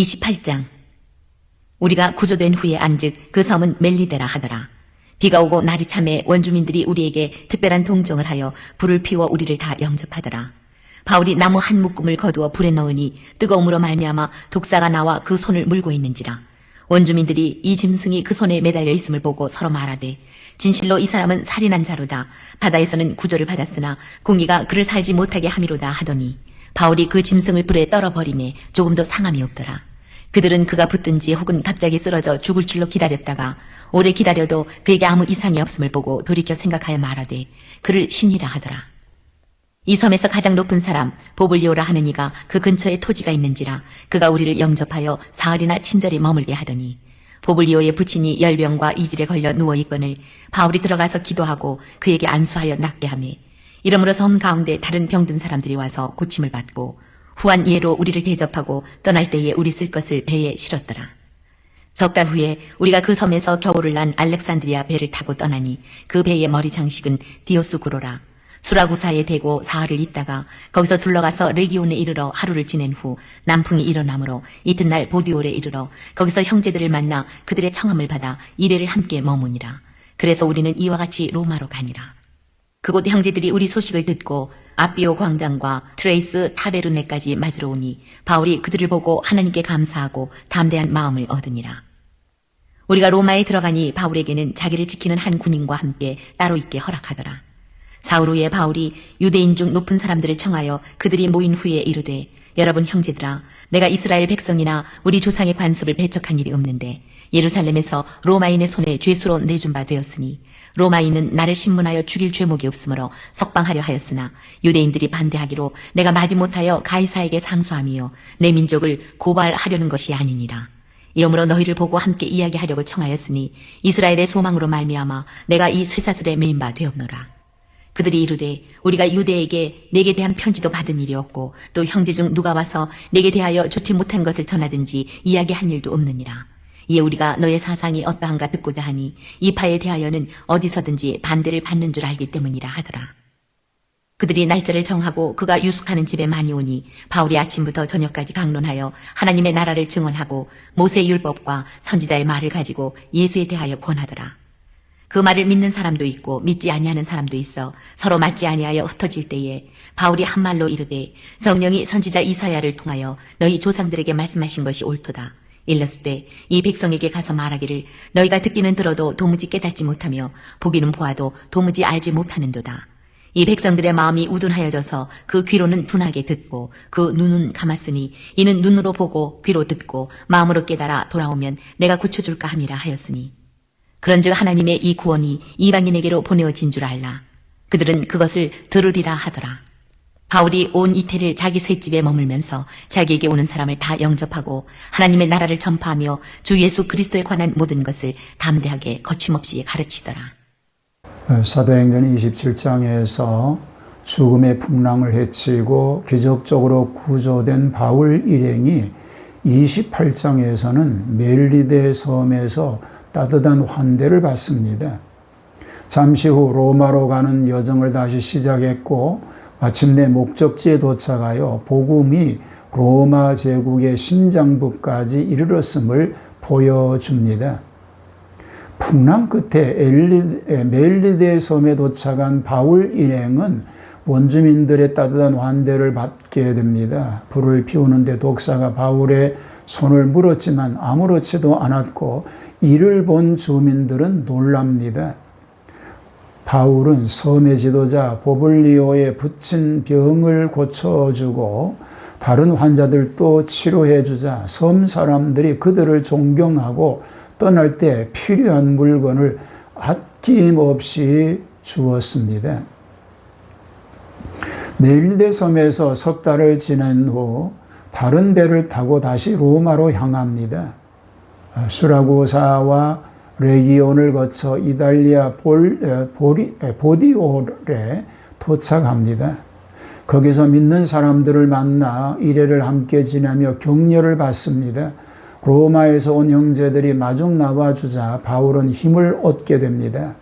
28장. 우리가 구조된 후에 안즉 그 섬은 멜리데라 하더라. 비가 오고 날이 참에 원주민들이 우리에게 특별한 동정을 하여 불을 피워 우리를 다 영접하더라. 바울이 나무 한 묶음을 거두어 불에 넣으니 뜨거움으로 말미암아 독사가 나와 그 손을 물고 있는지라. 원주민들이 이 짐승이 그 손에 매달려 있음을 보고 서로 말하되 진실로 이 사람은 살인한 자로다. 바다에서는 구조를 받았으나 공기가 그를 살지 못하게 함이로다 하더니 바울이 그 짐승을 불에 떨어버리매 조금도 상함이 없더라. 그들은 그가 붙든지 혹은 갑자기 쓰러져 죽을 줄로 기다렸다가 오래 기다려도 그에게 아무 이상이 없음을 보고 돌이켜 생각하여 말하되 그를 신이라 하더라. 이 섬에서 가장 높은 사람 보블리오라 하는 이가 그 근처에 토지가 있는지라 그가 우리를 영접하여 사흘이나 친절히 머물게 하더니 보블리오의 부친이 열병과 이질에 걸려 누워있거늘 바울이 들어가서 기도하고 그에게 안수하여 낫게 하며 이러므로 섬 가운데 다른 병든 사람들이 와서 고침을 받고 후한 예로 우리를 대접하고 떠날 때에 우리 쓸 것을 배에 실었더라. 석 달 후에 우리가 그 섬에서 겨울을 난 알렉산드리아 배를 타고 떠나니 그 배의 머리 장식은 디오스구로라. 수라구사에 대고 사흘을 있다가 거기서 둘러가서 레기온에 이르러 하루를 지낸 후 남풍이 일어나므로 이튿날 보디올에 이르러 거기서 형제들을 만나 그들의 청함을 받아 이래를 함께 머무니라. 그래서 우리는 이와 같이 로마로 가니라. 그곳 형제들이 우리 소식을 듣고 아비오 광장과 트레이스 타베르네까지 맞으러 오니 바울이 그들을 보고 하나님께 감사하고 담대한 마음을 얻으니라. 우리가 로마에 들어가니 바울에게는 자기를 지키는 한 군인과 함께 따로 있게 허락하더라. 사흘 후에 바울이 유대인 중 높은 사람들을 청하여 그들이 모인 후에 이르되 여러분 형제들아 내가 이스라엘 백성이나 우리 조상의 관습을 배척한 일이 없는데 예루살렘에서 로마인의 손에 죄수로 내준 바 되었으니 로마인은 나를 신문하여 죽일 죄목이 없으므로 석방하려 하였으나 유대인들이 반대하기로 내가 마지못하여 가이사에게 상소함이요 내 민족을 고발하려는 것이 아니니라. 이러므로 너희를 보고 함께 이야기하려고 청하였으니 이스라엘의 소망으로 말미암아 내가 이 쇠사슬에 매인 바 되었노라. 그들이 이르되 우리가 유대에게 내게 대한 편지도 받은 일이 없고 또 형제 중 누가 와서 내게 대하여 좋지 못한 것을 전하든지 이야기한 일도 없느니라. 이에 우리가 너의 사상이 어떠한가 듣고자 하니 이 파에 대하여는 어디서든지 반대를 받는 줄 알기 때문이라 하더라. 그들이 날짜를 정하고 그가 유숙하는 집에 많이 오니 바울이 아침부터 저녁까지 강론하여 하나님의 나라를 증언하고 모세의 율법과 선지자의 말을 가지고 예수에 대하여 권하더라. 그 말을 믿는 사람도 있고 믿지 아니하는 사람도 있어 서로 맞지 아니하여 흩어질 때에 바울이 한 말로 이르되 성령이 선지자 이사야를 통하여 너희 조상들에게 말씀하신 것이 옳도다. 일렀으되 이 백성에게 가서 말하기를 너희가 듣기는 들어도 도무지 깨닫지 못하며 보기는 보아도 도무지 알지 못하는도다. 이 백성들의 마음이 우둔하여져서 그 귀로는 둔하게 듣고 그 눈은 감았으니 이는 눈으로 보고 귀로 듣고 마음으로 깨달아 돌아오면 내가 고쳐줄까 함이라 하였으니 그런즉 하나님의 이 구원이 이방인에게로 보내어진 줄 알라. 그들은 그것을 들으리라 하더라. 바울이 온 이태를 자기 셋집에 머물면서 자기에게 오는 사람을 다 영접하고 하나님의 나라를 전파하며 주 예수 그리스도에 관한 모든 것을 담대하게 거침없이 가르치더라. 사도행전 27장에서 죽음의 풍랑을 헤치고 기적적으로 구조된 바울 일행이 28장에서는 멜리데 섬에서 따뜻한 환대를 받습니다. 잠시 후 로마로 가는 여정을 다시 시작했고 마침내 목적지에 도착하여 복음이 로마 제국의 심장부까지 이르렀음을 보여줍니다. 풍랑 끝에 멜리데 섬에 도착한 바울 일행은 원주민들의 따뜻한 환대를 받게 됩니다. 불을 피우는데 독사가 바울의 손을 물었지만 아무렇지도 않았고 이를 본 주민들은 놀랍니다. 바울은 섬의 지도자 보블리오의 붙인 병을 고쳐주고 다른 환자들도 치료해주자 섬 사람들이 그들을 존경하고 떠날 때 필요한 물건을 아낌없이 주었습니다. 멜리데 섬에서 석 달을 지낸 후 다른 배를 타고 다시 로마로 향합니다. 수라구사와 레기온을 거쳐 이탈리아 보디올에 도착합니다. 거기서 믿는 사람들을 만나 이래를 함께 지내며 격려를 받습니다. 로마에서 온 형제들이 마중 나와주자 바울은 힘을 얻게 됩니다.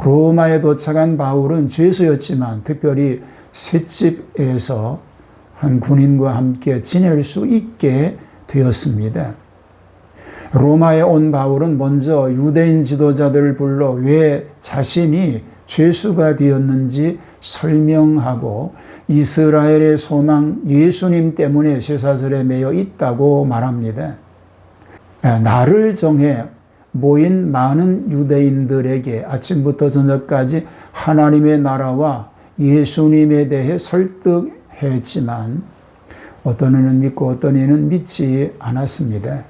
로마에 도착한 바울은 죄수였지만 특별히 셋집에서 한 군인과 함께 지낼 수 있게 되었습니다. 로마에 온 바울은 먼저 유대인 지도자들을 불러 왜 자신이 죄수가 되었는지 설명하고 이스라엘의 소망 예수님 때문에 쇠사슬에 매여 있다고 말합니다. 나를 정해 모인 많은 유대인들에게 아침부터 저녁까지 하나님의 나라와 예수님에 대해 설득했지만 어떤 이는 믿고 어떤 이는 믿지 않았습니다.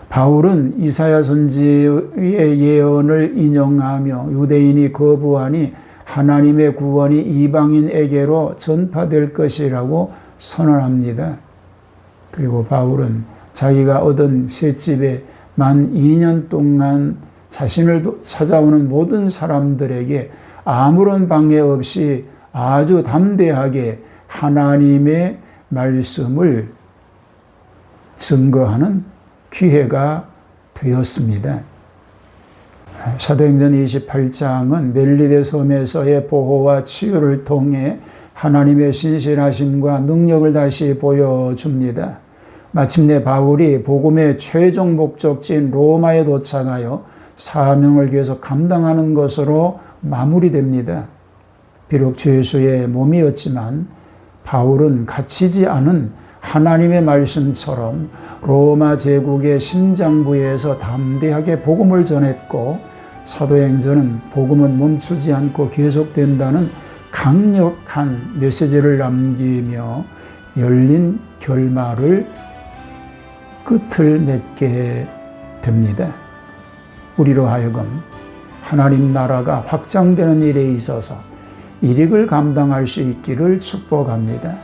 바울은 이사야 선지의 예언을 인용하며 유대인이 거부하니 하나님의 구원이 이방인에게로 전파될 것이라고 선언합니다. 그리고 바울은 자기가 얻은 셋집에 만 2년 동안 자신을 찾아오는 모든 사람들에게 아무런 방해 없이 아주 담대하게 하나님의 말씀을 증거하는 기회가 되었습니다. 사도행전 28장은 멜리데 섬에서의 보호와 치유를 통해 하나님의 신실하심과 능력을 다시 보여줍니다. 마침내 바울이 복음의 최종 목적지인 로마에 도착하여 사명을 계속 감당하는 것으로 마무리됩니다. 비록 죄수의 몸이었지만 바울은 갇히지 않은 하나님의 말씀처럼 로마 제국의 심장부에서 담대하게 복음을 전했고 사도행전은 복음은 멈추지 않고 계속된다는 강력한 메시지를 남기며 열린 결말을 끝을 맺게 됩니다. 우리로 하여금 하나님 나라가 확장되는 일에 있어서 일익을 감당할 수 있기를 축복합니다.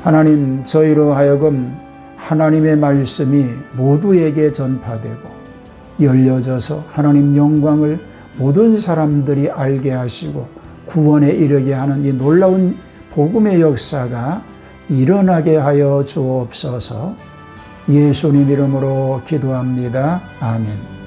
하나님, 저희로 하여금 하나님의 말씀이 모두에게 전파되고 열려져서 하나님 영광을 모든 사람들이 알게 하시고 구원에 이르게 하는 이 놀라운 복음의 역사가 일어나게 하여 주옵소서. 예수님 이름으로 기도합니다. 아멘.